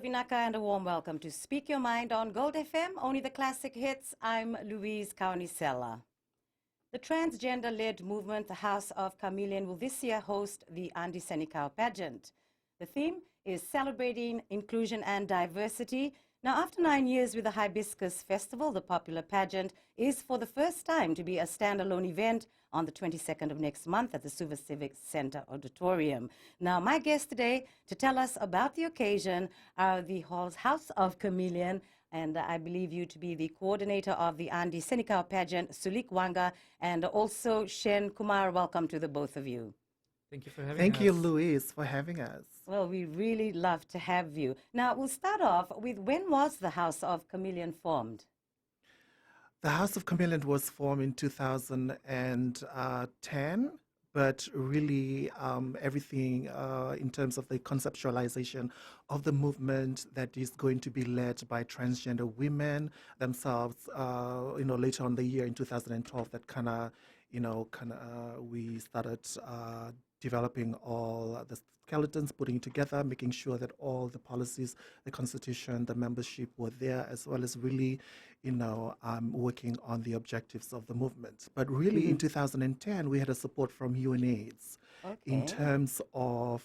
Vinaka, and a warm welcome to Speak Your Mind on Gold FM, only the classic hits. I'm Louise Kaunisella. The transgender-led movement, the House of Chameleon, will this year host the Andi Senikau pageant. The theme is celebrating inclusion and diversity. Now, after 9 years with the Hibiscus Festival, the popular pageant is for the first time to be a standalone event on the 22nd of next month at the Suva Civic Center Auditorium. Now, my guests today to tell us about the occasion are the House of Chameleon, and I believe you to be the coordinator of the Andi Senikau pageant, Sulik Wanga, and also Shen Kumar. Welcome to the both of you. Thank you for having us. Thank you, Louise, for having us. Well, we really love to have you. Now, we'll start off with, when was the House of Chameleon formed? The House of Chameleon was formed in 2010, but really everything in terms of the conceptualization of the movement that is going to be led by transgender women themselves, later on the year in 2012, that we started developing all the skeletons, putting it together, making sure that all the policies, the constitution, the membership were there, as well as really, working on the objectives of the movement. But really in 2010, we had a support from UNAIDS in terms of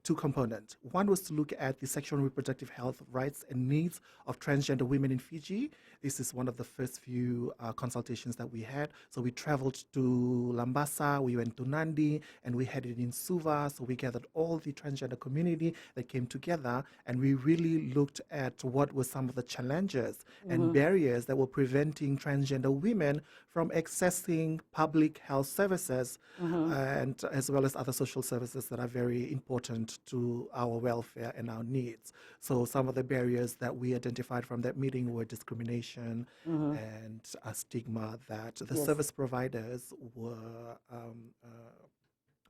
two components. One was to look at the sexual and reproductive health rights and needs of transgender women in Fiji. This is one of the first few consultations that we had. So we traveled to Lambasa, we went to Nandi, and we had it in Suva. So we gathered all the transgender community that came together, and we really looked at what were some of the challenges and barriers that were preventing transgender women from accessing public health services, and as well as other social services that are very important to our welfare and our needs. So some of the barriers that we identified from that meeting were discrimination and a stigma that the service providers were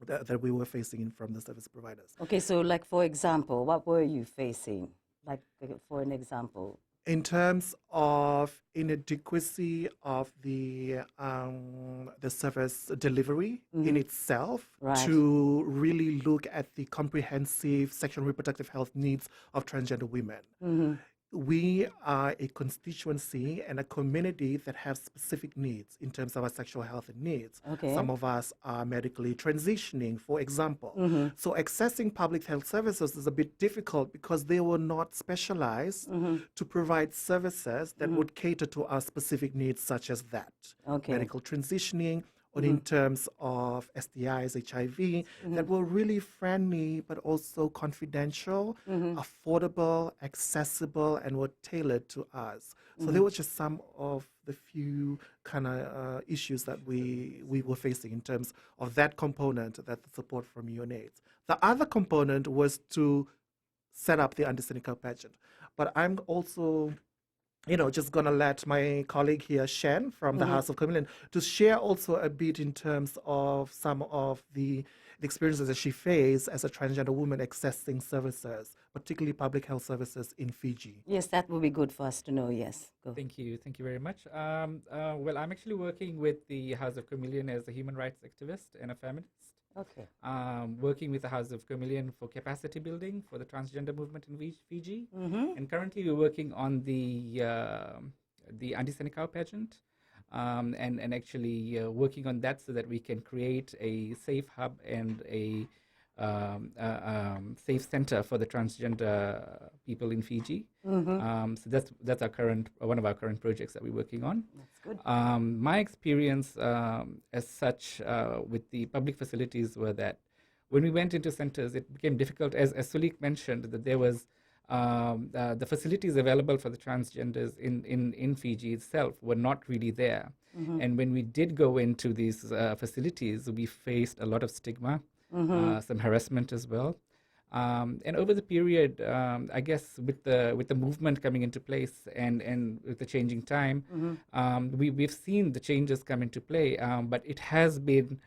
that we were facing from the service providers. Okay, so like, for example, what were you facing? Like, for an example. In terms of inadequacy of the service delivery in itself, to really look at the comprehensive sexual and reproductive health needs of transgender women. We are a constituency and a community that have specific needs in terms of our sexual health and needs. Some of us are medically transitioning, for example. So accessing public health services is a bit difficult because they were not specialized to provide services that would cater to our specific needs, such as that. Medical transitioning, or in terms of STIs, HIV, that were really friendly, but also confidential, affordable, accessible, and were tailored to us. So there were just some of the few kind of issues that we were facing in terms of that component, that the support from UNAIDS. The other component was to set up the Andi Senikau pageant. But I'm also just going to let my colleague here, Shen, from the House of Chameleon, to share also a bit in terms of some of the experiences that she faced as a transgender woman accessing services, particularly public health services in Fiji. Yes, that would be good for us to know, yes. Go. Thank you very much. Well, I'm actually working with the House of Chameleon as a human rights activist and a feminist. Working with the House of Chameleon for capacity building for the transgender movement in Fiji. And currently we're working on the Andi Senikau pageant, and actually working on that so that we can create a safe hub and a safe center for the transgender people in Fiji. So that's one of our current projects that we're working on. That's good. My experience as such with the public facilities were that when we went into centers, it became difficult, as Sulik mentioned, that there was the facilities available for the transgenders in Fiji itself were not really there. And when we did go into these facilities, we faced a lot of stigma, some harassment as well. And over the period, I guess with the movement coming into place and with the changing time, we've seen the changes come into play, but it has been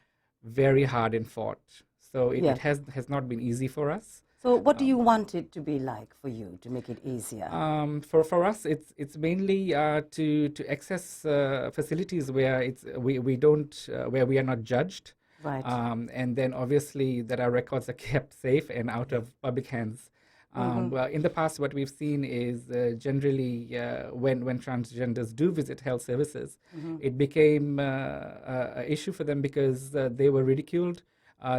very hard and fought. So it has not been easy for us. So what do you want it to be like for you to make it easier? For us, it's mainly to access facilities where we don't where we are not judged. Right. And then obviously that our records are kept safe and out of public hands. Well, in the past, what we've seen is generally when transgenders do visit health services, it became an issue for them because they were ridiculed,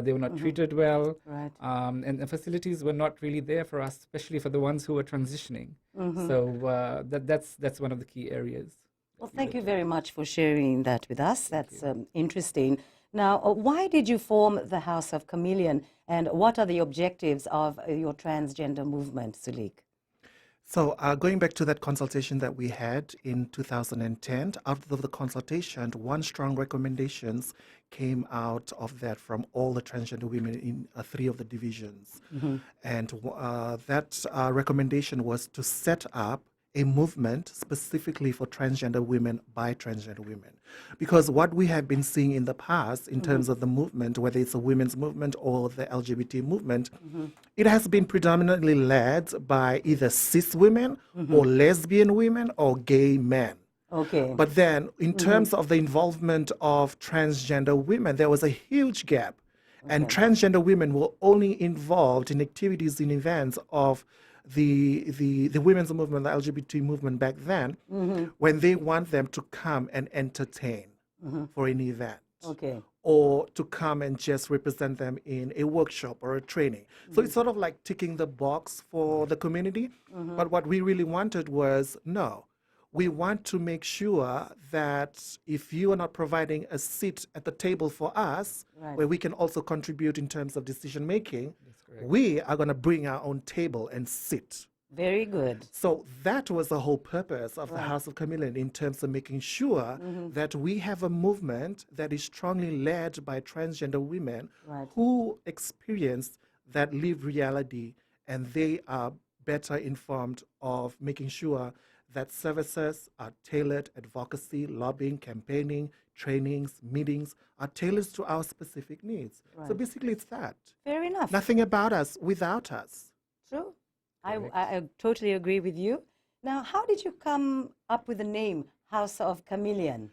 they were not treated well, Right. and the facilities were not really there for us, especially for the ones who were transitioning. So that's one of the key areas. Well, thank you very much for sharing that with us. That's interesting. Now, why did you form the House of Chameleon, and what are the objectives of your transgender movement, Sulik? So going back to that consultation that we had in 2010, out of the consultation, one strong recommendations came out of that from all the transgender women in 3 of the divisions. And that recommendation was to set up a movement specifically for transgender women by transgender women. Because what we have been seeing in the past in terms of the movement, whether it's a women's movement or the LGBT movement, it has been predominantly led by either cis women or lesbian women or gay men. Okay. But then in terms of the involvement of transgender women, there was a huge gap. And transgender women were only involved in activities, in events of the women's movement, the LGBT movement back then, when they want them to come and entertain for an event. Okay. Or to come and just represent them in a workshop or a training. So it's sort of like ticking the box for the community. But what we really wanted was, no, we want to make sure that if you are not providing a seat at the table for us, where we can also contribute in terms of decision making, we are going to bring our own table and sit. Very good. So that was the whole purpose of the House of Chameleon in terms of making sure that we have a movement that is strongly led by transgender women who experience that lived reality, and they are better informed of making sure that services are tailored, advocacy, lobbying, campaigning, trainings, meetings are tailored to our specific needs. So basically it's that. Fair enough. Nothing about us without us. True. I totally agree with you. Now, how did you come up with the name House of Chameleon?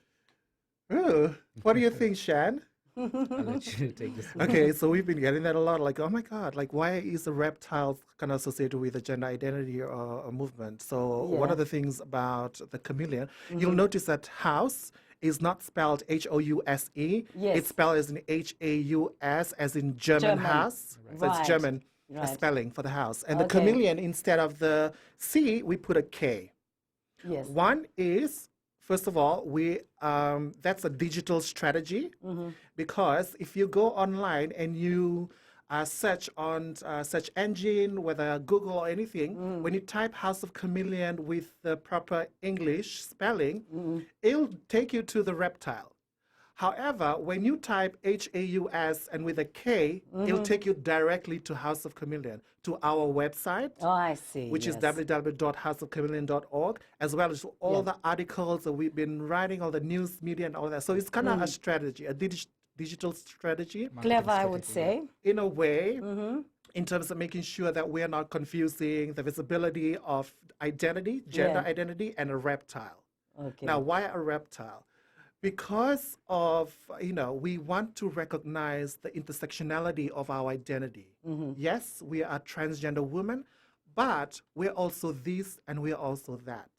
Ooh, what do you think, Shan? I'll let you take this one. Okay, so we've been getting that a lot. Like, oh my God, like why is a reptile kind of associated with a gender identity or a movement? So one of the things about the chameleon, you'll notice that house is not spelled House. Yes. It's spelled as in Haus, as in German house. So it's German spelling for the house. And the chameleon, instead of the C, we put a K. Yes. One is, first of all, that's a digital strategy, because if you go online and you search on search engine, whether Google or anything, when you type House of Chameleon with the proper English spelling, it'll take you to the reptile. However, when you type Haus and with a K, it'll take you directly to House of Chameleon, to our website. Oh, I see. Which is www.houseofchameleon.org, as well as all the articles that we've been writing, all the news media and all that. So it's kind of a strategy, a digital strategy. Clever, I would say. In a way, in terms of making sure that we're not confusing the visibility of identity, gender identity, and a reptile. Okay. Now, why a reptile? Because of, we want to recognize the intersectionality of our identity. Yes, we are transgender women, but we're also this and we're also that.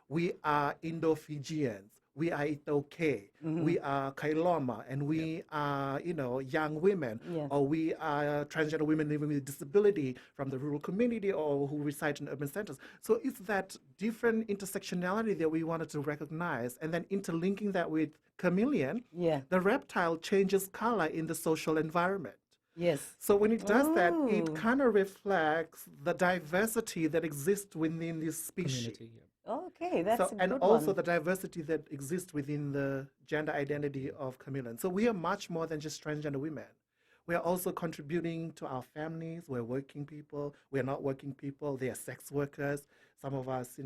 We are Indo-Fijians. We are Itoke. We are Kailoma, and we are, young women, or we are transgender women living with disability from the rural community or who reside in urban centers. So it's that different intersectionality that we wanted to recognize, and then interlinking that with chameleon, the reptile changes color in the social environment. Yes. So when it does that, it kind of reflects the diversity that exists within this species. Community, Okay, that's a good and also one. the diversity that exists within the gender identity of chameleon. So we are much more than just transgender women. We are also contributing to our families. We're working people. We're not working people. They are sex workers. Some of us,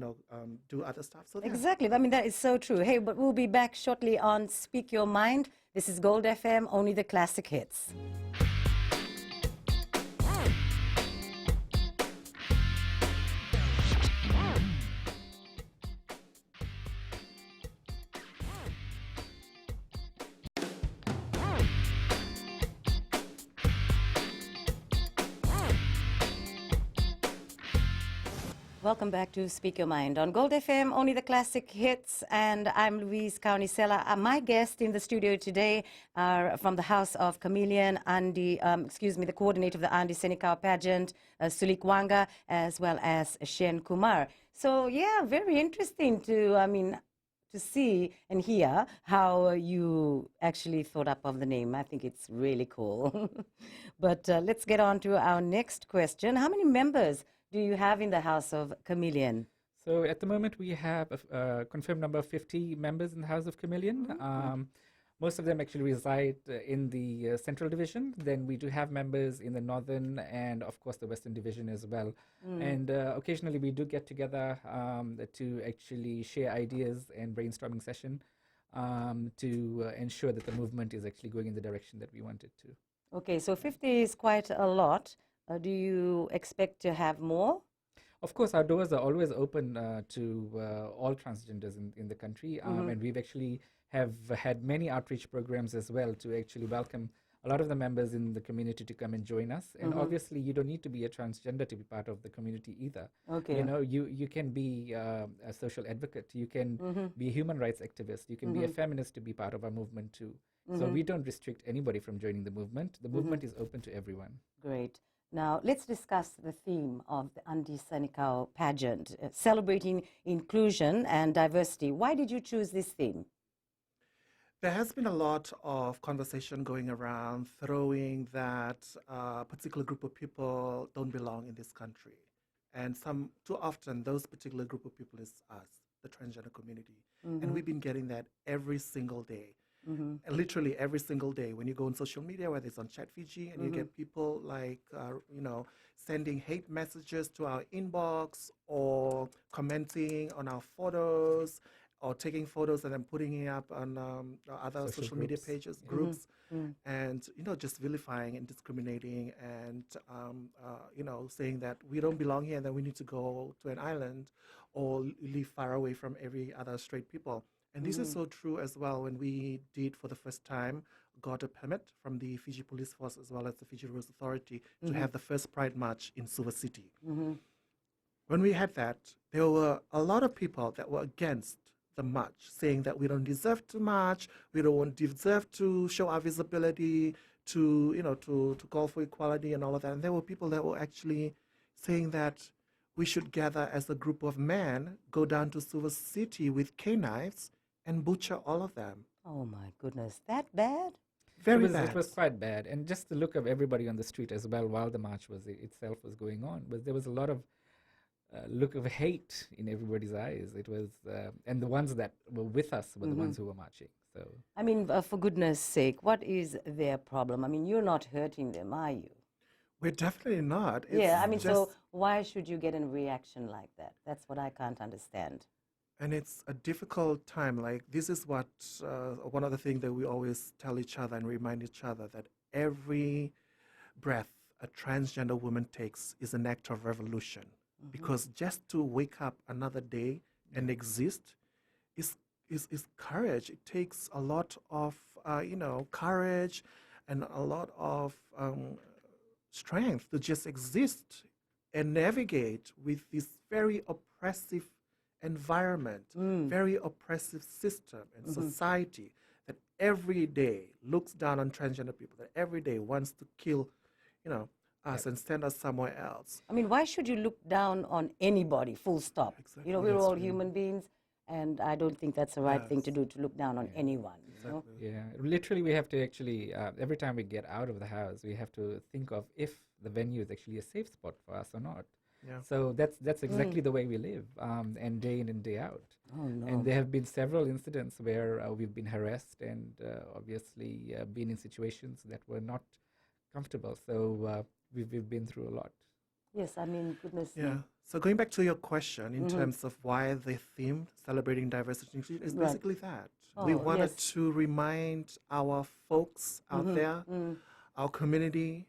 do other stuff. So Exactly. I mean, that is so true. Hey, but we'll be back shortly on Speak Your Mind. This is Gold FM, only the classic hits. Welcome back to Speak Your Mind on Gold FM, only the classic hits. And I'm Louise Kaunisela. My guests in the studio today are from the House of Chameleon, the coordinator of the Andy Senikau pageant, Sulik Wanga, as well as Shen Kumar. So, yeah, very interesting to see and hear how you actually thought up of the name. I think it's really cool. But let's get on to our next question. How many members do you have in the House of Chameleon? So at the moment, we have a confirmed number of 50 members in the House of Chameleon. Most of them actually reside in the Central Division. Then we do have members in the Northern and, of course, the Western Division as well. And occasionally we do get together to actually share ideas and brainstorming session to ensure that the movement is actually going in the direction that we want it to. Okay, so 50 is quite a lot. Do you expect to have more? Of course, our doors are always open to all transgenders in the country. And we've actually have had many outreach programs as well to actually welcome a lot of the members in the community to come and join us. And obviously, you don't need to be a transgender to be part of the community either. Okay. You know, you can be a social advocate. You can be a human rights activist. You can be a feminist to be part of our movement too. So we don't restrict anybody from joining the movement. The movement is open to everyone. Great. Now, let's discuss the theme of the Andy Senikau pageant, celebrating inclusion and diversity. Why did you choose this theme? There has been a lot of conversation going around throwing that a particular group of people don't belong in this country. And too often, those particular group of people is us, the transgender community. And we've been getting that every single day. And literally every single day when you go on social media, whether it's on Chat Fiji, and you get people like, sending hate messages to our inbox or commenting on our photos or taking photos and then putting it up on other social media pages, groups, and, just vilifying and discriminating and, saying that we don't belong here and that we need to go to an island or live far away from every other straight people. And this is so true as well when we did for the first time got a permit from the Fiji Police Force as well as the Fiji Roads Authority to have the first Pride March in Suva City. When we had that, there were a lot of people that were against the march, saying that we don't deserve to march, we don't deserve to show our visibility, to call for equality and all of that. And there were people that were actually saying that we should gather as a group of men, go down to Suva City with K-knives and butcher all of them. Oh my goodness, that bad? Very bad. It was quite bad. And just the look of everybody on the street as well while the march itself was going on, there was a lot of look of hate in everybody's eyes. It was, and the ones that were with us were the ones who were marching. So I mean, for goodness sake, what is their problem? I mean, you're not hurting them, are you? We're definitely not. So why should you get a reaction like that? That's what I can't understand. And it's a difficult time. Like, this is what, one of the things that we always tell each other and remind each other, that every breath a transgender woman takes is an act of revolution. Because just to wake up another day and exist is courage. It takes a lot of, courage and a lot of strength to just exist and navigate with this very oppressive environment, very oppressive system and society that every day looks down on transgender people, that every day wants to kill, us and send us somewhere else. I mean, why should you look down on anybody, full stop? Exactly. We're all human beings, and I don't think that's the right thing to do, to look down on anyone. Exactly. Yeah, literally we have to actually, every time we get out of the house, we have to think of if the venue is actually a safe spot for us or not. Yeah. So that's exactly the way we live, and day in and day out. Oh, no. And there have been several incidents where we've been harassed and obviously been in situations that were not comfortable. So we've been through a lot. Yes, I mean, goodness. Yeah. So going back to your question in terms of why the theme, celebrating diversity, is basically that. We wanted to remind our folks out there, our community,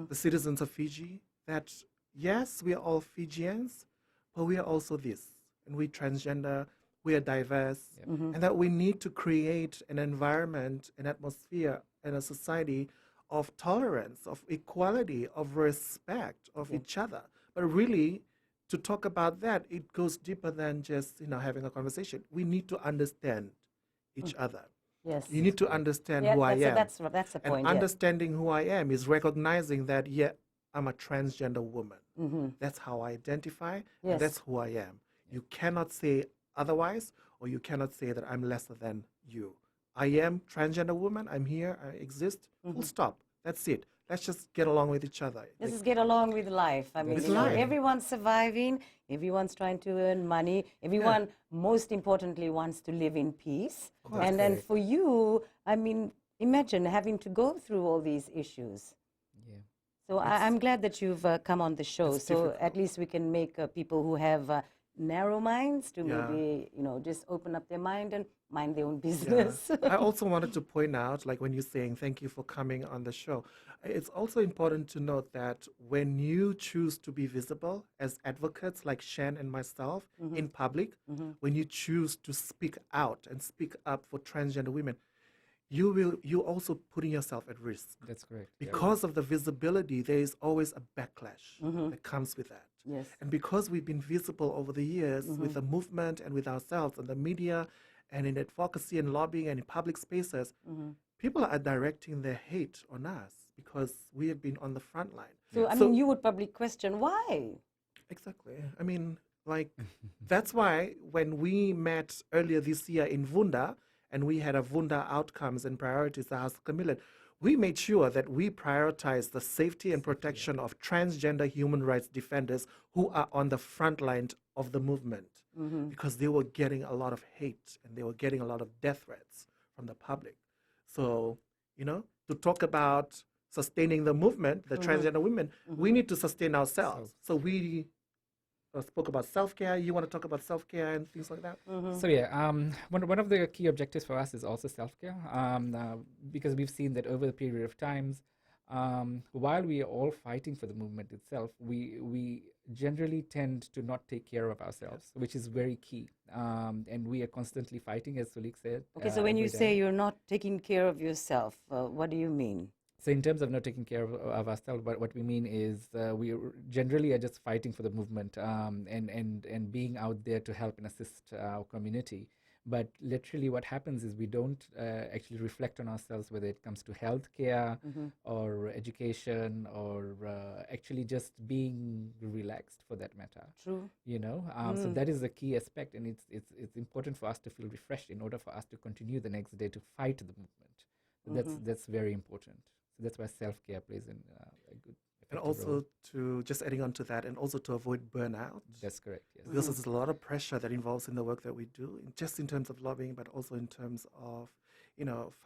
the citizens of Fiji, that yes, we are all Fijians, but we are also this. And we transgender, we are diverse, and that we need to create an environment, an atmosphere, and a society of tolerance, of equality, of respect of each other. But really, to talk about that, it goes deeper than just having a conversation. We need to understand each other. Yes. You need to understand who I am. That's the and point. understanding who I am is recognizing that, yeah, I'm a transgender woman. That's how I identify. Yes. And that's who I am. You cannot say otherwise, or you cannot say that I'm lesser than you. I am transgender woman. I'm here. I exist. Full stop. That's it. Let's just get along with each other. Let's just get along with life. I mean, everyone's surviving. Everyone's trying to earn money. Everyone, most importantly, wants to live in peace. And then for you, I mean, imagine having to go through all these issues. Yeah. So I'm glad that you've come on the show. So at least we can make people who have narrow minds to maybe, just open up their mind and mind their own business. Yeah. I also wanted to point out, like when you're saying thank you for coming on the show, it's also important to note that when you choose to be visible as advocates like Shen and myself in public, when you choose to speak out and speak up for transgender women, you're also putting yourself at risk. That's correct. Because of the visibility, there is always a backlash that comes with that. Yes. And because we've been visible over the years with the movement and with ourselves and the media and in advocacy and lobbying and in public spaces, people are directing their hate on us because we have been on the front line. So, I mean, you would probably question why. Exactly. I mean, like, that's why when we met earlier this year in Vunda, and we had a Vunda outcomes and priorities, the House of Chameleon, we made sure that we prioritize the safety and protection of transgender human rights defenders who are on the front line of the movement because they were getting a lot of hate and they were getting a lot of death threats from the public. So, to talk about sustaining the movement, the transgender women, we need to sustain ourselves. So we spoke about self-care. You want to talk about self-care and things like that? So yeah, one of the key objectives for us is also self-care, because we've seen that over the period of times, while we are all fighting for the movement itself, we generally tend to not take care of ourselves, which is very key. And we are constantly fighting, as Sulik said. Okay, so when you say you're not taking care of yourself, what do you mean? So in terms of not taking care of ourselves, what we mean is we generally are just fighting for the movement and being out there to help and assist our community. But literally what happens is we don't actually reflect on ourselves, whether it comes to healthcare or education or actually just being relaxed for that matter. True. So that is the key aspect, and it's important for us to feel refreshed in order for us to continue the next day to fight the movement. So that's very important. So that's why self-care plays a good and also role. to just adding on to that, and also to avoid burnout. That's correct. Yes. Because there's a lot of pressure that involves in the work that we do, just in terms of lobbying, but also in terms of,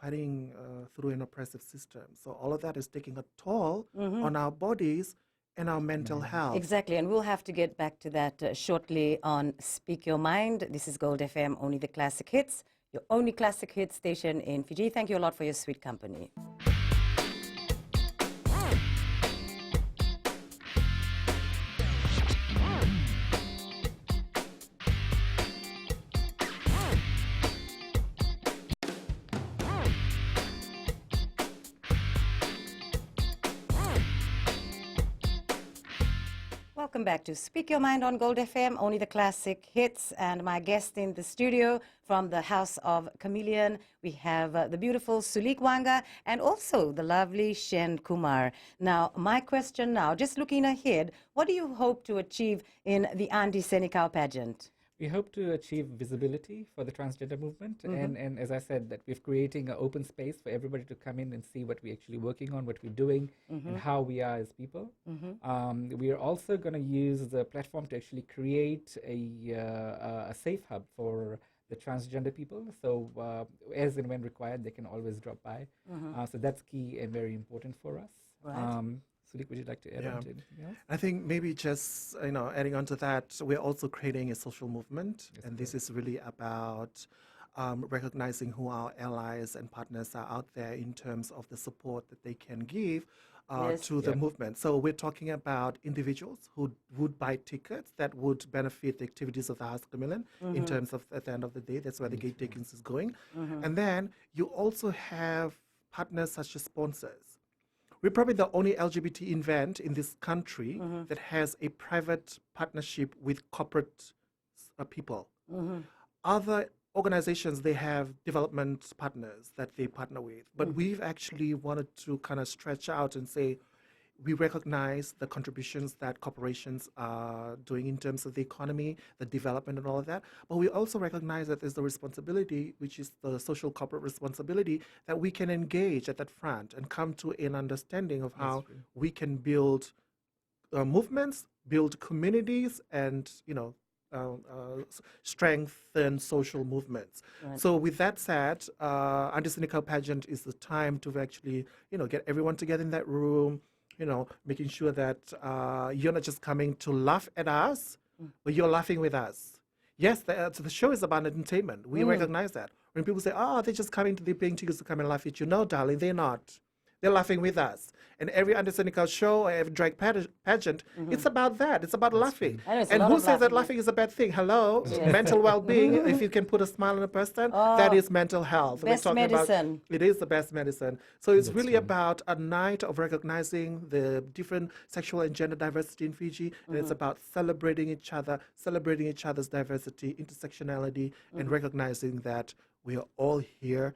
fighting through an oppressive system. So all of that is taking a toll on our bodies and our mental health. Exactly, and we'll have to get back to that shortly on Speak Your Mind. This is Gold FM, only the classic hits, your only classic hit station in Fiji. Thank you a lot for your sweet company. Welcome back to Speak Your Mind on Gold FM, only the classic hits. And my guest in the studio from the House of Chameleon, we have the beautiful Sulik Wanga and also the lovely Shen Kumar. Now, my question now, just looking ahead, what do you hope to achieve in the Andy Senikau pageant? We hope to achieve visibility for the transgender movement, and as I said, that we're creating an open space for everybody to come in and see what we're actually working on, what we're doing, and how we are as people. We are also going to use the platform to actually create a safe hub for the transgender people. So as and when required, they can always drop by. So that's key and very important for us. Right. Sulik, would you like to add on to anything else? I think maybe just adding on to that, we're also creating a social movement, and this is really about recognizing who our allies and partners are out there in terms of the support that they can give to the movement. So we're talking about individuals who would buy tickets that would benefit the activities of the House of Chameleon in terms of, at the end of the day, that's where the gate takings is going. And then you also have partners such as sponsors We're probably the only LGBT event in this country that has a private partnership with corporate people. Other organizations, they have development partners that they partner with, but we've actually wanted to kind of stretch out and say, we recognize the contributions that corporations are doing in terms of the economy, the development and all of that, but we also recognize that there's the responsibility, which is the social corporate responsibility, that we can engage at that front and come to an understanding of how we can build movements, build communities, and, strengthen social movements. So with that said, Anti-Cynical Pageant is the time to actually, get everyone together in that room, making sure that you're not just coming to laugh at us, but you're laughing with us. Yes, the show is about entertainment. We recognize that. When people say, oh, they're just coming to the paying tickets to come and laugh at you. No, darling, they're not. They're laughing with us. And every anti-cynical show, every drag pageant, it's about that. It's about laughing. And who says that laughing is a bad thing? Hello? Yes. Mental well-being, if you can put a smile on a person, that is mental health. Best We're talking medicine. About, it is the best medicine. So it's really about a night of recognizing the different sexual and gender diversity in Fiji. And it's about celebrating each other, celebrating each other's diversity, intersectionality, and recognizing that we are all here.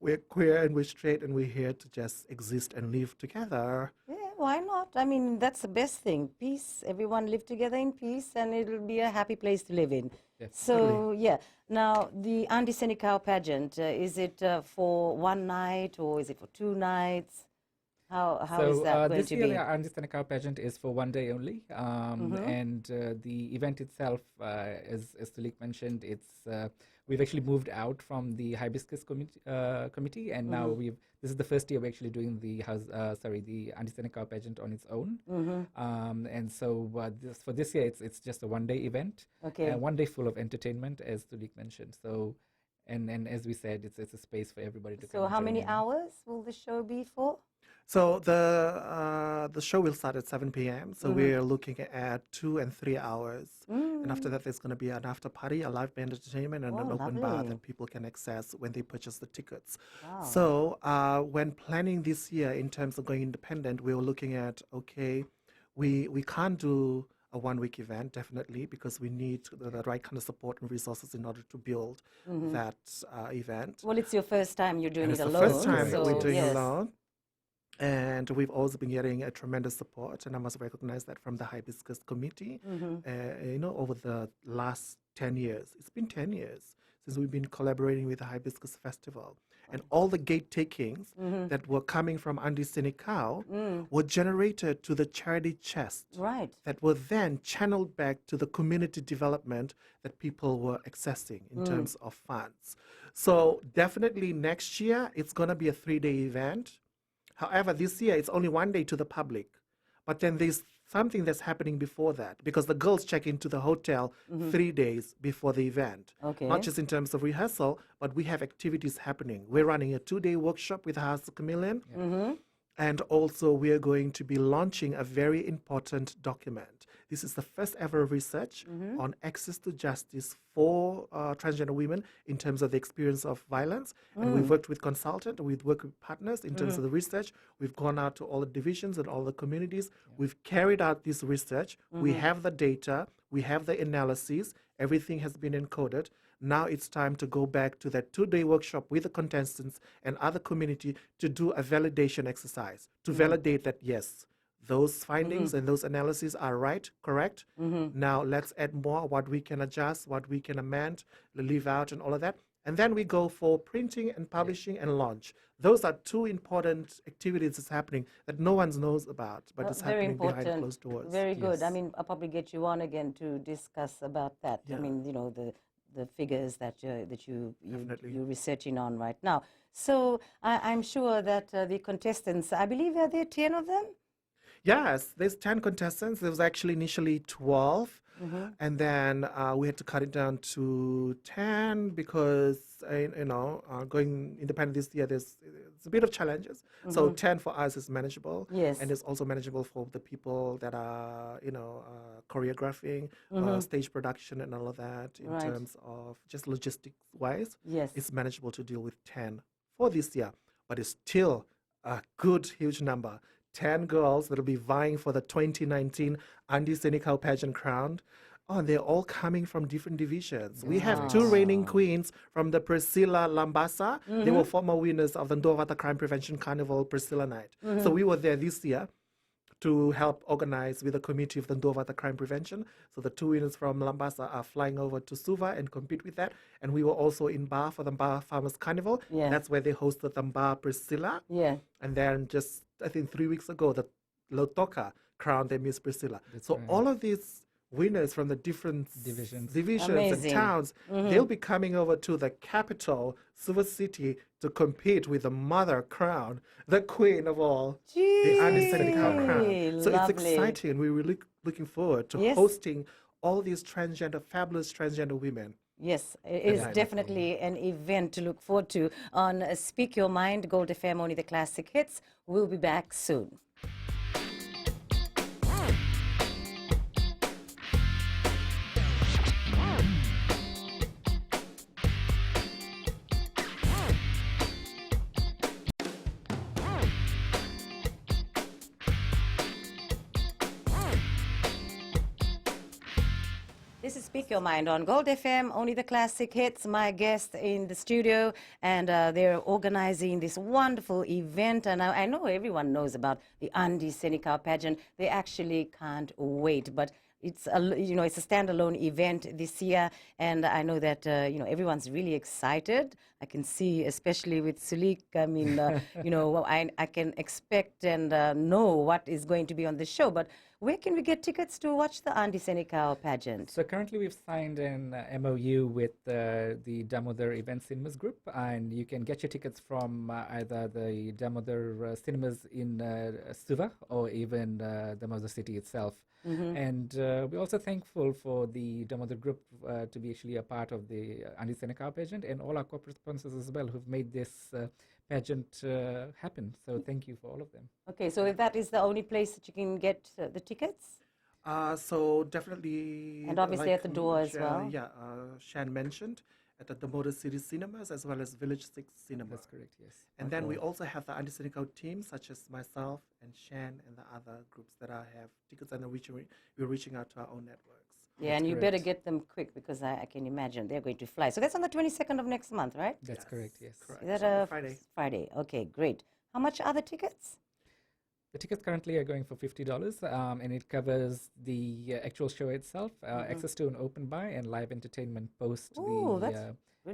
We're queer and we're straight and we're here to just exist and live together. Yeah, why not? I mean, that's the best thing. Peace. Everyone live together in peace and it'll be a happy place to live in. Yes. So, yeah. Now, the Anti-Cynical Pageant, is it for one night or is it for 2 nights? How is that going this to year, be? the Anti-Cynical Pageant is for 1 day only. And the event itself, as Sulik mentioned, we've actually moved out from the Hibiscus committee, and now this is the first year we're actually doing the Anti-Cynical Pageant on its own. And so for this year, it's just a 1 day event. Okay. 1 day full of entertainment, as Sulik mentioned. So, and as we said, it's a space for everybody to come. So how join many in. hours will the show be for? So the show will start at 7 p.m. So we're looking at 2 and 3 hours. And after that, there's going to be an after party, a live band entertainment, and an open bar lovely. that people can access when they purchase the tickets. Wow. So when planning this year in terms of going independent, we were looking at, okay, we can't do a 1 week event, definitely, because we need the right kind of support and resources in order to build that event. Well, it's your first time you're doing And it it's alone. the first time that so we're doing yes. alone. And we've also been getting a tremendous support, and I must recognize that from the Hibiscus Committee. Over the last 10 years, it's been 10 years since we've been collaborating with the Hibiscus Festival. And all the gate takings that were coming from Anti-Cynical were generated to the charity chest. Right. That were then channeled back to the community development that people were accessing in terms of funds. So definitely next year, it's going to be a 3-day event. However, this year, it's only 1 day to the public. But then there's something that's happening before that, because the girls check into the hotel 3 days before the event. Okay. Not just in terms of rehearsal, but we have activities happening. We're running a 2-day workshop with House of Chameleon. And also, we are going to be launching a very important document. This is the first ever research on access to justice for transgender women in terms of the experience of violence. And we've worked with consultants, we've worked with partners in terms of the research. We've gone out to all the divisions and all the communities. We've carried out this research. We have the data, we have the analyses, everything has been encoded. Now it's time to go back to that 2-day workshop with the contestants and other community to do a validation exercise, to validate that, yes, those findings and those analyses are right, correct. Now let's add more, what we can adjust, what we can amend, leave out and all of that. And then we go for printing and publishing and launch. Those are 2 important activities that's happening that no one knows about, but it's Very happening behind important. closed doors. Very good. Yes. I mean, I'll probably get you on again to discuss about that. I Yeah. mean, the figures that you're Definitely. researching on right now. So I'm sure that the contestants, I believe there are 10 of them? Yes, there's 10 contestants. There was actually initially 12. And then we had to cut it down to 10 because, going independent this year, there's a bit of challenges. So 10 for us is manageable. Yes. And it's also manageable for the people that are, choreographing, stage production and all of that in Right. terms of just logistics-wise. Yes. It's manageable to deal with 10 for this year, but it's still a good, huge number 10 girls that will be vying for the 2019 Andy Senecal pageant crown. Oh, they're all coming from different divisions. We have two reigning queens from the Priscilla Lambasa. They were former winners of the Ndovata Crime Prevention Carnival Priscilla Night. So we were there this year to help organize with the committee of the Ndovata Crime Prevention. So the two winners from Lambasa are flying over to Suva and compete with that. And we were also in Bar for the Bar Farmers Carnival. Yeah. That's where they hosted the Bar Priscilla. Yeah. And then just, I think 3 weeks ago, the Lotoka crowned their Miss Priscilla. So all of these winners from the different divisions and towns, they'll be coming over to the capital, Suva City, to compete with the mother crown, the queen of all, the Andy Senecal crown. So it's exciting, and we're really looking forward to hosting all these fabulous transgender women. Yes, it is definitely an event to look forward to on Speak Your Mind, Gold FM, only the classic hits. We'll be back soon. This is Speak Your Mind on Gold FM, only the classic hits. My guest in the studio, and they're organizing this wonderful event. And I know everyone knows about the Andy Senecal pageant. They actually can't wait, but it's it's a standalone event this year, and I know that everyone's really excited. I can see, especially with Sulik. I mean, I can expect and know what is going to be on the show. But where can we get tickets to watch the Andy Senecal pageant? So currently we've signed an MOU with the Damodar Event Cinemas Group, and you can get your tickets from either the Damodar Cinemas in Suva or even the Damodar City itself. And we're also thankful for the Damodar Group to be actually a part of the Andy Senecal pageant, and all our corporate sponsors as well who've made this pageant happen. So thank you for all of them. Okay, so if that is the only place that you can get the tickets? So definitely... And obviously at the door as well? Yeah, Shan mentioned, at the Damodar City Cinemas as well as Village 6 Cinema. That's correct, yes. And then we also have the Andy Senecal team, such as myself and Shan and the other groups that have tickets, and we're reaching out to our own networks. Yeah, that's and you better get them quick, because I can imagine they're going to fly. So that's on the 22nd of next month, right? That's correct, yes. Correct. Is that a Friday? Friday, okay, great. How much are the tickets? The tickets currently are going for $50, and it covers the actual show itself, access to an open buy, and live entertainment post the really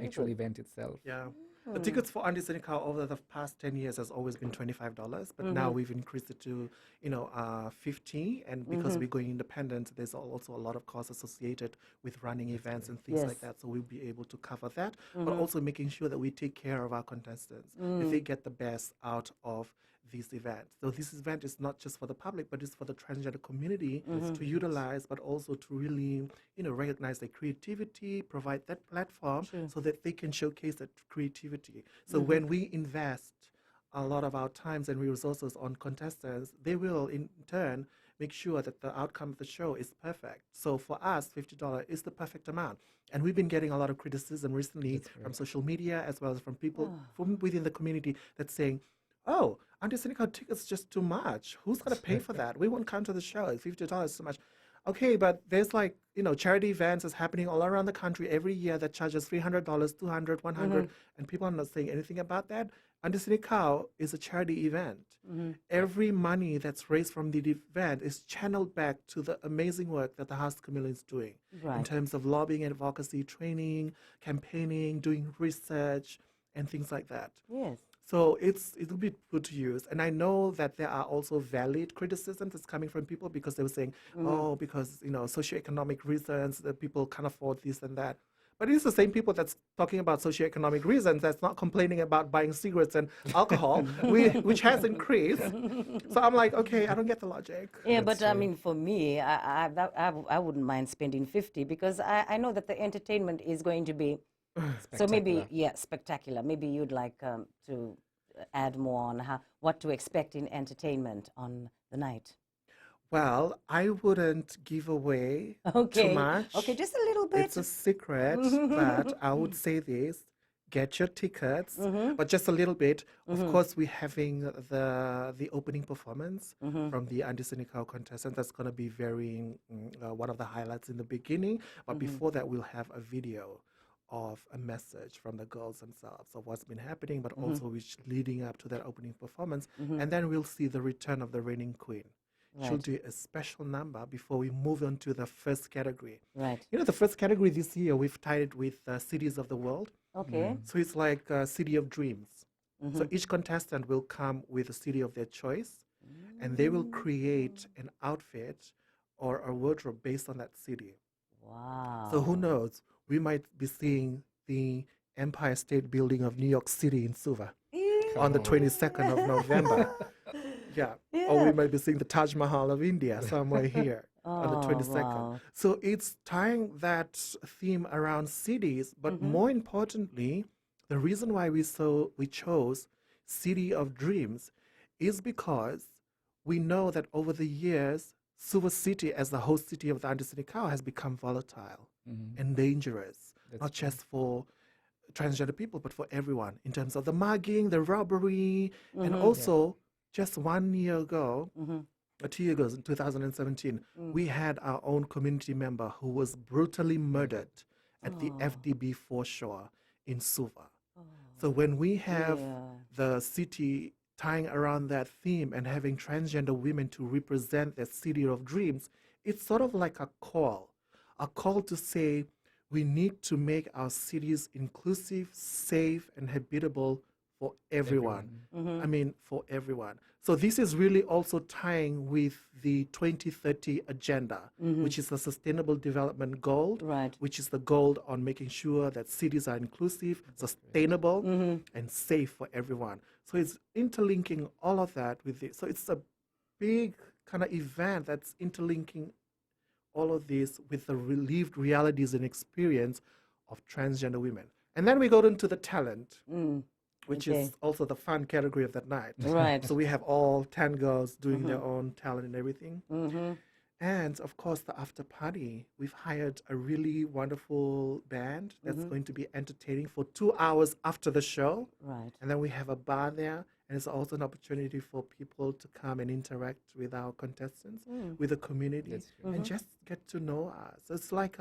actual good. event itself. Yeah. The tickets for Andy Senecal over the past 10 years has always been $25, but now we've increased it to, $50, and because we're going independent, there's also a lot of costs associated with running events and things like that, so we'll be able to cover that, but also making sure that we take care of our contestants, that they get the best out of these events. So this event is not just for the public, but it's for the transgender community to utilize, but also to really, recognize their creativity, provide that platform so that they can showcase that creativity. So when we invest a lot of our times and resources on contestants, they will in turn make sure that the outcome of the show is perfect. So for us, $50 is the perfect amount. And we've been getting a lot of criticism recently from social media as well as from people from within the community that's saying, oh, Andy Senecal tickets just too much. Who's going to pay for that? We won't come to the show. $50 is too much. Okay, but there's charity events is happening all around the country every year that charges $300, $200, $100, and people are not saying anything about that. Andy Senecal is a charity event. Every money that's raised from the event is channeled back to the amazing work that the House Chameleon is doing in terms of lobbying, advocacy, training, campaigning, doing research, and things like that. Yes. So it'll be put to use. And I know that there are also valid criticisms that's coming from people because they were saying, because, socioeconomic reasons, that people can't afford this and that. But it's the same people that's talking about socioeconomic reasons that's not complaining about buying cigarettes and alcohol, which has increased. So I'm like, okay, I don't get the logic. Yeah, but I mean, for me, I wouldn't mind spending $50 because I know that the entertainment is going to be so maybe, spectacular. Maybe you'd like to add more on what to expect in entertainment on the night. Well, I wouldn't give away too much. Okay, just a little bit. It's a secret, but I would say this. get your tickets. But just a little bit. Of course, we're having the opening performance from the Andy Senikau contestant. That's going to be very one of the highlights in the beginning. But before that, we'll have a video of a message from the girls themselves of what's been happening, but also which leading up to that opening performance. And then we'll see the return of the reigning queen. Right. She'll do a special number before we move on to the first category. Right. You know, the first category this year, we've tied it with cities of the world. Okay. So it's like a city of dreams. So each contestant will come with a city of their choice, and they will create an outfit or a wardrobe based on that city. Wow. So who knows? We might be seeing the Empire State Building of New York City in Suva on the 22nd of November. Yeah. Or we might be seeing the Taj Mahal of India somewhere here on the 22nd. Wow. So it's tying that theme around cities, but more importantly, the reason why we chose City of Dreams is because we know that over the years, Suva City as the host city of the Andy Senikau has become volatile and dangerous, not just for transgender people, but for everyone in terms of the mugging, the robbery, and also just 1 year ago, or 2 years ago, in 2017, we had our own community member who was brutally murdered at the FDB foreshore in Suva. So when we have the city tying around that theme and having transgender women to represent the city of dreams, it's sort of like a call to say we need to make our cities inclusive, safe, and habitable for everyone. I mean, for everyone. So this is really also tying with the 2030 agenda, which is the Sustainable Development Goal, which is the goal on making sure that cities are inclusive, sustainable, and safe for everyone. So it's interlinking all of that with this. So it's a big kind of event that's interlinking all of this with the lived realities and experience of transgender women. And then we go into the talent, which is also the fun category of that night. Right. So we have all 10 girls doing their own talent and everything. And of course, the after party, we've hired a really wonderful band that's going to be entertaining for 2 hours after the show. Right. And then we have a bar there. And it's also an opportunity for people to come and interact with our contestants, with the community, and just get to know us. It's like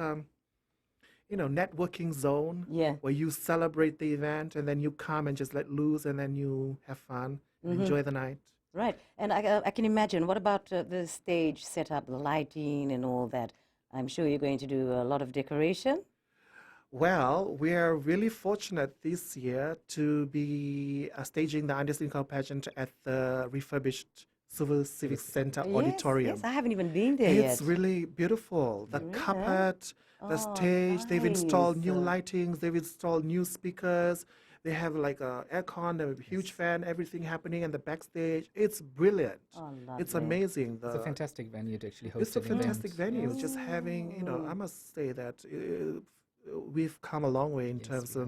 networking zone where you celebrate the event and then you come and just let loose and then you have fun and enjoy the night. Right. And I can imagine, what about the stage setup, the lighting and all that? I'm sure you're going to do a lot of decoration. Well, we are really fortunate this year to be staging the Andy Senikau pageant at the refurbished Civil Civic Center auditorium. Yes, I haven't even been there yet. It's really beautiful. The carpet, the stage, they've installed new lightings, they've installed new speakers. They have like a aircon, a huge fan, everything happening in the backstage. It's brilliant. It's amazing. It's a fantastic venue to actually host. It's a fantastic venue. Just having, I must say that we've come a long way in terms of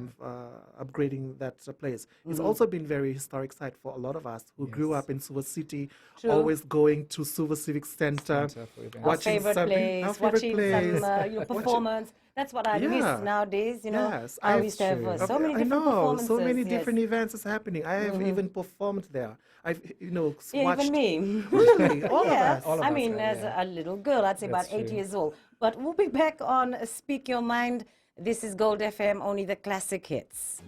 upgrading that place. It's also been very historic site for a lot of us who grew up in Suva City, always going to Suva Civic Center, watching some performance. That's what I miss nowadays. Yes, I used to have so many different performances. So many different events is happening. I have even performed there. I've watched. Even me. Really, all of us. I mean, as a little girl, I'd say about 8 years old. But we'll be back on Speak Your Mind. This is Gold FM, only the classic hits.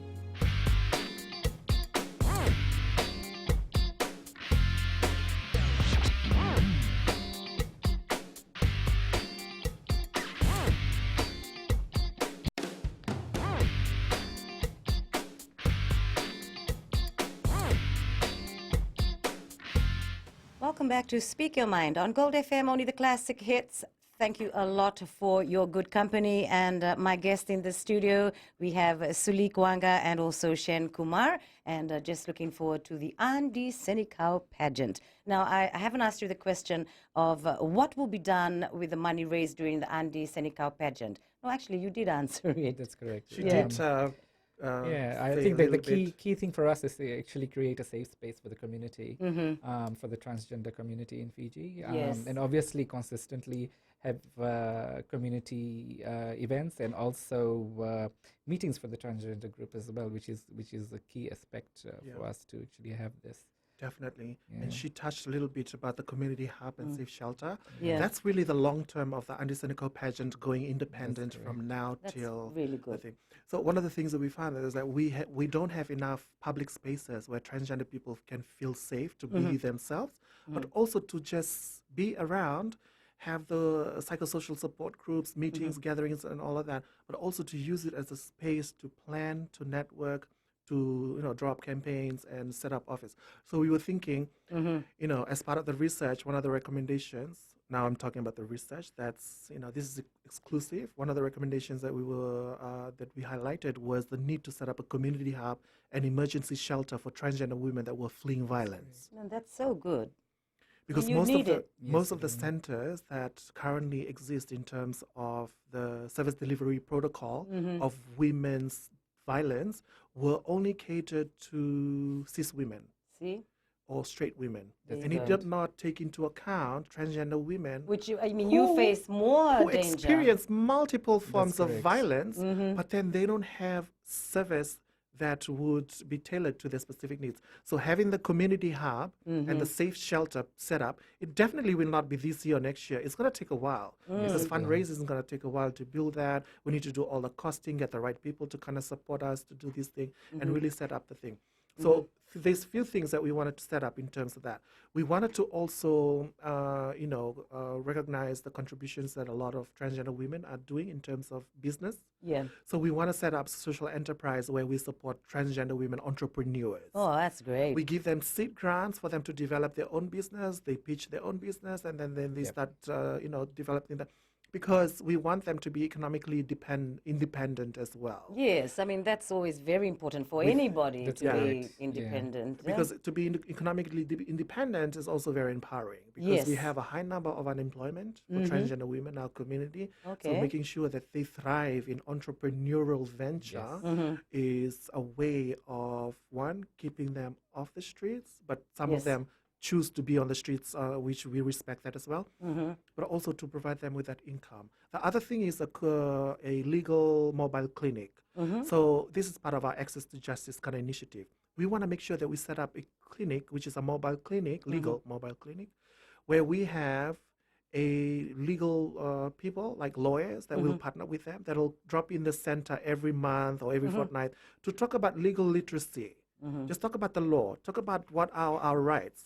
Welcome back to Speak Your Mind on Gold FM, only the classic hits. Thank you a lot for your good company. And my guest in the studio, we have Sulik Wanga and also Shen Kumar. And just looking forward to the Andy Senikau pageant. Now, I haven't asked you the question of what will be done with the money raised during the Andy Senikau pageant. No, actually, you did answer it. That's correct. She did Yeah, I say think a that the little bit? key thing for us is to actually create a safe space for the community, for the transgender community in Fiji, Yes. and obviously consistently have community events and also meetings for the transgender group as well, which is a key aspect Yeah. for us to actually have this. Definitely. Yeah. And she touched a little bit about the community hub and safe shelter. Yeah. That's really the long term of the Undescenical pageant going independent correct. from now That's till really the good. thing. So one of the things that we found is that we don't have enough public spaces where transgender people can feel safe to be themselves, but also to just be around, have the psychosocial support groups, meetings, gatherings, and all of that, but also to use it as a space to plan, to network, to draw up campaigns and set up office. So we were thinking, as part of the research, one of the recommendations. Now I'm talking about the research. That's this is exclusive. One of the recommendations that we highlighted was the need to set up a community hub and emergency shelter for transgender women that were fleeing violence. And that's so good. Because You most need of it. the centers that currently exist in terms of the service delivery protocol of women's violence were only catered to cis women See? or straight women. There And you it go. did not take into account transgender women Which you face more who danger. experience multiple forms of correct. violence, but then they don't have service that would be tailored to their specific needs. So having the community hub and the safe shelter set up, it definitely will not be this year or next year. It's going to take a while because fundraising is going to take a while to build that. We need to do all the costing, get the right people to kind of support us to do this thing and really set up the thing. So there's few things that we wanted to set up in terms of that. We wanted to also, recognize the contributions that a lot of transgender women are doing in terms of business. Yeah. So we want to set up social enterprise where we support transgender women entrepreneurs. Oh, that's great. We give them seed grants for them to develop their own business. They pitch their own business, and then they start, developing that. Because we want them to be economically independent as well. Yes, I mean, that's always very important for anybody to be independent. Yeah. Because to be economically independent is also very empowering. Because we have a high number of unemployment for transgender women in our community. Okay. So making sure that they thrive in entrepreneurial venture is a way of, one, keeping them off the streets, but some of them choose to be on the streets, which we respect that as well, but also to provide them with that income. The other thing is a legal mobile clinic. So this is part of our Access to Justice kind of initiative. We want to make sure that we set up a clinic, which is a mobile clinic, legal mobile clinic, where we have a legal people, like lawyers, that will partner with them, that will drop in the center every month or every fortnight to talk about legal literacy. Just talk about the law. Talk about what are our rights.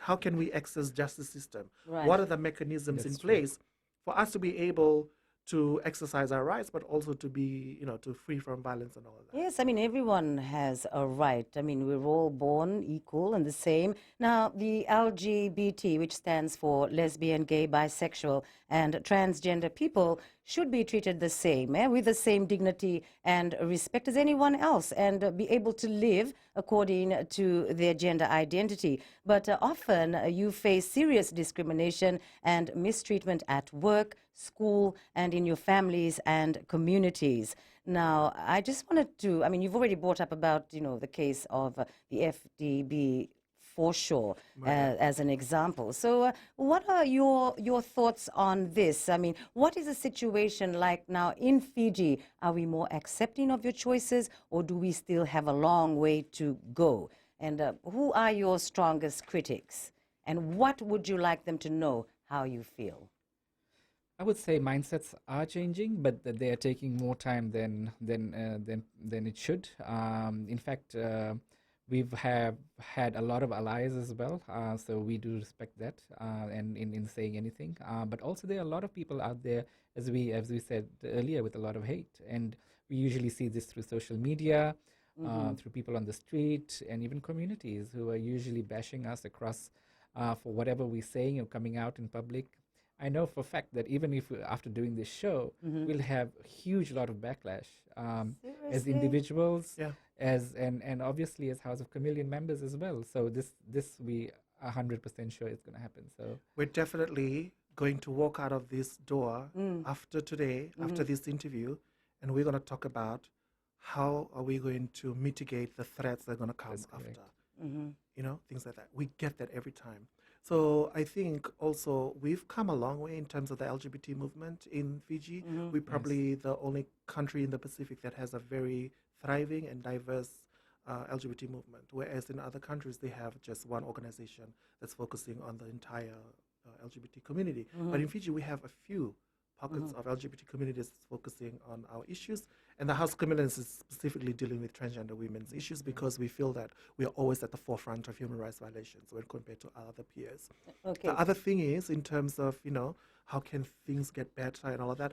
How can we access justice system? Right. What are the mechanisms in place for us to be able to exercise our rights, but also to be, to free from violence and all of that. Yes, I mean, everyone has a right. I mean, we're all born equal and the same. Now, the LGBT, which stands for lesbian, gay, bisexual, and transgender people, should be treated the same, with the same dignity and respect as anyone else, and be able to live according to their gender identity. But often you face serious discrimination and mistreatment at work, school, and in your families and communities. Now, I just wanted to, I mean, you've already brought up about, the case of the FDB foreshore as an example. So what are your thoughts on this? I mean, what is the situation like now in Fiji? Are we more accepting of your choices, or do we still have a long way to go? And who are your strongest critics? And what would you like them to know how you feel? I would say mindsets are changing, but that they are taking more time than it should. In fact, we've had a lot of allies as well, so we do respect that, and in saying anything. But also there are a lot of people out there, as we said earlier, with a lot of hate, and we usually see this through social media, through people on the street, and even communities who are usually bashing us across for whatever we're saying or coming out in public. I know for a fact that even if after doing this show, we'll have a huge lot of backlash as individuals, as and obviously as House of Chameleon members as well. So this we are 100% sure it's going to happen. So we're definitely going to walk out of this door after today, after this interview, and we're going to talk about how are we going to mitigate the threats that are going to come That's after? correct. You know, things like that. We get that every time. So I think also we've come a long way in terms of the LGBT movement in Fiji. We're probably the only country in the Pacific that has a very thriving and diverse LGBT movement, whereas in other countries they have just one organization that's focusing on the entire LGBT community. But in Fiji we have a few pockets of LGBT communities focusing on our issues, and the House of Commons is specifically dealing with transgender women's issues because we feel that we are always at the forefront of human rights violations when compared to our other peers. Okay. The other thing is, in terms of, you know, how can things get better and all of that,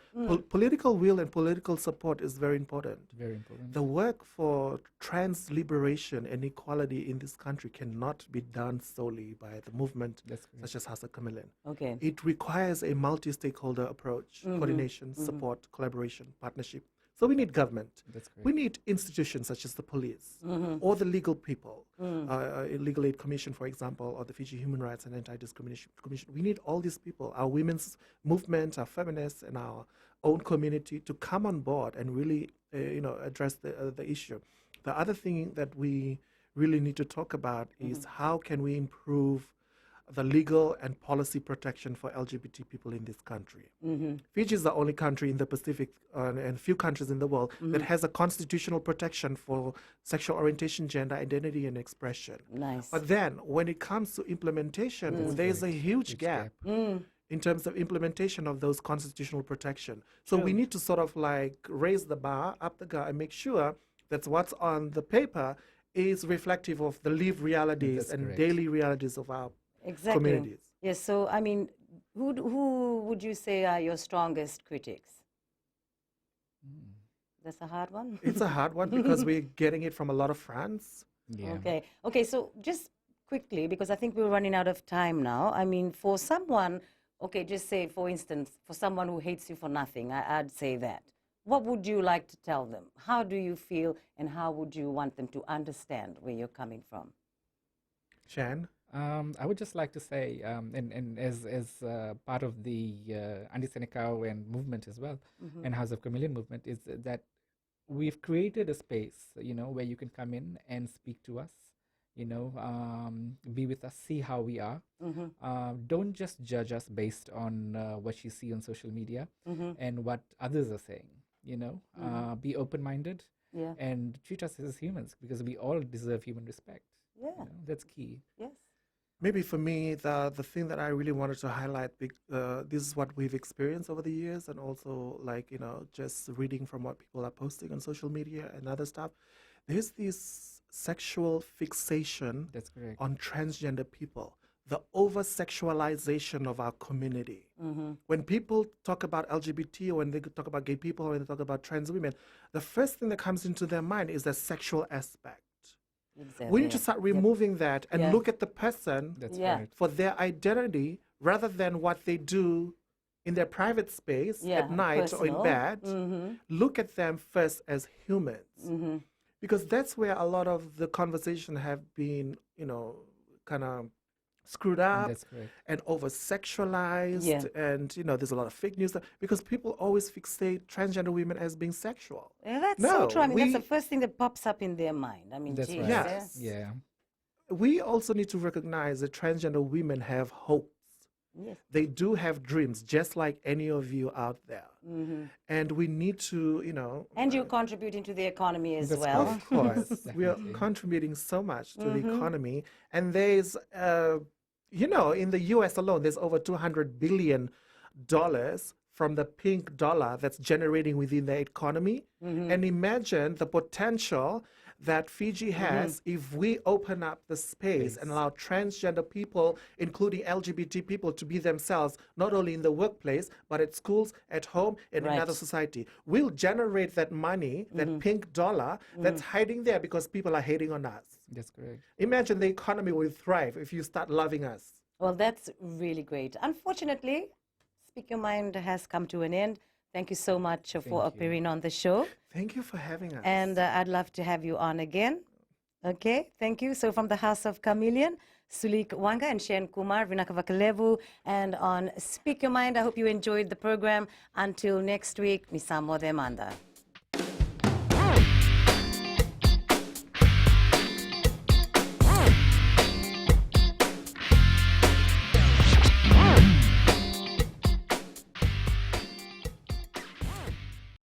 political will and political support is very important. Very important. The work for trans liberation and equality in this country cannot be done solely by the movement such as House of Chameleon. Okay. It requires a multi-stakeholder approach, coordination, support, collaboration, partnership. So we need government. That's great. We need institutions such as the police or the legal people, Legal Aid Commission, for example, or the Fiji Human Rights and Anti-Discrimination Commission. We need all these people, our women's movement, our feminists, and our own community to come on board and really, address the issue. The other thing that we really need to talk about is how can we improve the legal and policy protection for LGBT people in this country. Fiji is the only country in the Pacific and few countries in the world that has a constitutional protection for sexual orientation, gender identity, and expression. Nice. But then when it comes to implementation, there's a huge gap in terms of implementation of those constitutional protection. So we need to sort of like raise the bar, up the bar, and make sure that what's on the paper is reflective of the lived realities and daily realities of our communities. Yes, so I mean, who would you say are your strongest critics? That's a hard one. It's a hard one because we're getting it from a lot of fronts. Yeah. Okay, so just quickly, because I think we're running out of time now. I mean, for someone, just say, for instance, for someone who hates you for nothing, I'd say that. What would you like to tell them? How do you feel, and how would you want them to understand where you're coming from? Shan? I would just like to say, and as part of the Andi Senekau and movement as well, and House of Chameleon movement, is that we've created a space, where you can come in and speak to us, be with us, see how we are. Don't just judge us based on what you see on social media and what others are saying, be open-minded and treat us as humans, because we all deserve human respect. Yeah. That's key. Yes. Maybe for me, the thing that I really wanted to highlight, this is what we've experienced over the years, and also just reading from what people are posting on social media and other stuff. There's this sexual fixation on transgender people, the over-sexualization of our community. When people talk about LGBT, or when they talk about gay people, or when they talk about trans women, the first thing that comes into their mind is the sexual aspect. Exactly. We need to start removing that and look at the person for their identity rather than what they do in their private space at night or in bed. Look at them first as humans. Because that's where a lot of the conversation have been, kind of screwed up and over-sexualized, and there's a lot of fake news because people always fixate transgender women as being sexual. Yeah, that's so true. I mean, that's the first thing that pops up in their mind. I mean, that's geez, right. Yes. Yeah. We also need to recognize that transgender women have hopes. Yes. They do have dreams, just like any of you out there. And we need to, And you're contributing to the economy as well. Of course. We are contributing so much to the economy. And there's, in the US alone, there's over $200 billion from the pink dollar that's generating within the economy. And imagine the potential that Fiji has if we open up the space and allow transgender people, including LGBT people, to be themselves, not only in the workplace, but at schools, at home, and in other society. We'll generate that money, that pink dollar, that's hiding there because people are hating on us. That's correct. Imagine the economy will thrive if you start loving us. Well, that's really great. Unfortunately, Speak Your Mind has come to an end. Thank you so much for appearing on the show. Thank you for having us. And I'd love to have you on again. Okay, thank you. So from the House of Chameleon, Sulik Wanga and Shen Kumar, Vinakavakalevu, and on Speak Your Mind, I hope you enjoyed the program. Until next week, Misamo Demanda.